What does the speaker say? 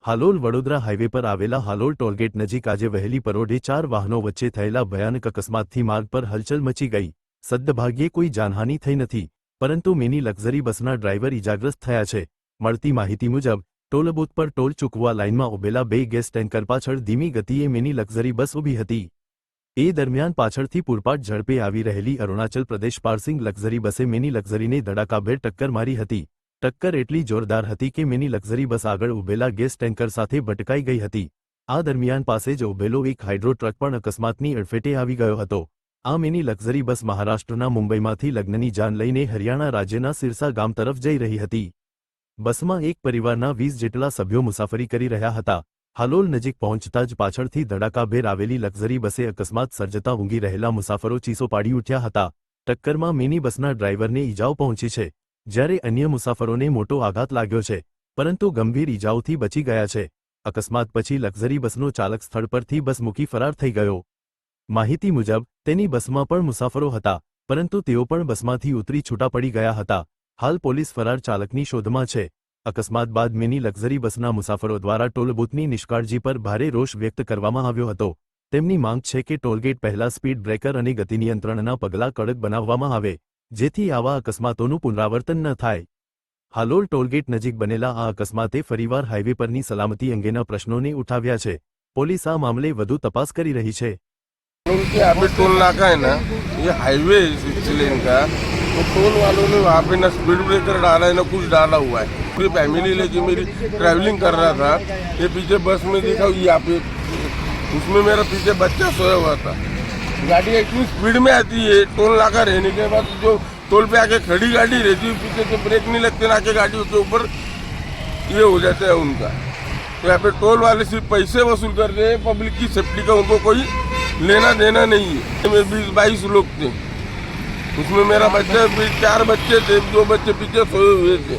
Halol Vadodara highway પર આવેલા Halol toll gate નજીક આજે વહેલી પરોઢે 4 વાહનો વચ્ચે થયેલા ભયાનક અકસ્માતથી માર્ગ પર હલચલ મચી ગઈ। સદ્દભાગ્યે કોઈ જાનહાનિ થઈ નથી, પરંતુ મિની લક્ઝરી બસના ડ્રાઈવર ઇજાગ્રસ્ત થયા છે। મળતી માહિતી મુજબ ટોલ બૂથ પર ટોલ ચૂકવવા લાઇનમાં ઉભેલા 2 ગેસ ટેન્કર પાછળ ધીમી ગતિએ મિની લક્ઝરી બસ ઊભી હતી। એ દરમિયાન પાછળથી પૂરપાટ ઝડપે આવી રહેલી અરુણાચલ પ્રદેશ પાર્સિંગ લક્ઝરી બસે મિની લક્ઝરીને ધડાકાભેર ટક્કર મારી હતી। ટક્કર એટલી જોરદાર હતી કે મિની લક્ઝરી બસ આગળ ઉભેલા ગેસ ટેન્કર સાથે ભટકાઈ ગઈ હતી। આ દરમિયાન પાસે જ ઉભેલો એક હાઇડ્રો ટ્રક પણ અકસ્માતની અડફેટે આવી ગયો હતો। આ મિની લક્ઝરી બસ મહારાષ્ટ્રના મુંબઈમાંથી લગ્નની જાન લઈને હરિયાણા રાજ્યના સિરસા ગામ તરફ જઈ રહી હતી। બસમાં એક પરિવારના 20 જેટલા સભ્યો મુસાફરી કરી રહ્યા હતા। હાલોલ નજીક પહોંચતા જ પાછળથી ધડાકાભેર આવેલી લક્ઝરી બસે અકસ્માત સર્જતા ઊંઘી રહેલા મુસાફરો ચીસો પાડી ઉઠ્યા હતા। ટક્કરમાં મિની બસના ડ્રાઈવરને ઈજાઓ પહોંચી છે, જ્યારે અન્ય મુસાફરોને મોટો આઘાત લાગ્યો છે, પરંતુ ગંભીર ઈજાઓથી બચી ગયા છે। અકસ્માત પછી લક્ઝરી બસનો ચાલક સ્થળ પરથી બસ મૂકી ફરાર થઈ ગયો। માહિતી મુજબ તેની બસમાં પણ મુસાફરો હતા, પરંતુ તેઓ પણ બસમાંથી ઉતરી છૂટા પડી ગયા હતા। હાલ પોલીસ ફરાર ચાલકની શોધમાં છે। અકસ્માત બાદ મિની લક્ઝરી બસના મુસાફરો દ્વારા ટોલ બૂથની નિષ્કાળજી પર ભારે રોષ વ્યક્ત કરવામાં આવ્યો હતો। તેમની માંગ છે કે ટોલગેટ પહેલા સ્પીડ બ્રેકર અને ગતિ નિયંત્રણના પગલાં કડક બનાવવામાં આવે, જેથી આવા અકસ્માતોનું પુનરાવર્તન ન થાય। હાલોલ ટોલગેટ નજીક બનેલા આ અકસ્માતે ફરીવાર હાઈવે પરની સલામતી અંગેના પ્રશ્નોને ઉઠાવ્યા છે। પોલીસ આ મામલે વધુ તપાસ કરી रही है। अभी टोल नाका है ना, ये हाईवे है 6 लेन का, तो टोल वालों ने वहाँ पे ना स्पीड ब्रेकर डाला है ना कुछ डाला हुआ है। पूरी फैमिली लेके मेरी ट्रैवलिंग कर रहा था, ये पीछे बस में देखा यहाँ पे, उसमें मेरा पीछे बच्चा सोया हुआ था। गाड़ी इतनी स्पीड में आती है, टोल नाका रहने के बाद जो टोल पे आके खड़ी गाड़ी रहती है पीछे से ब्रेक नहीं लगते ना, आके गाड़ियों के ऊपर ये हो जाता है उनका। तो यहाँ पे टोल वाले सिर्फ पैसे वसूल कर रहे हैं, पब्लिक की सेफ्टी का उनको कोई लेना देना नहीं है। में 20-22 लोग थे, उसमें मेरा बच्चा 4 बच्चे थे, 2 बच्चे पीछे सोए हुए थे।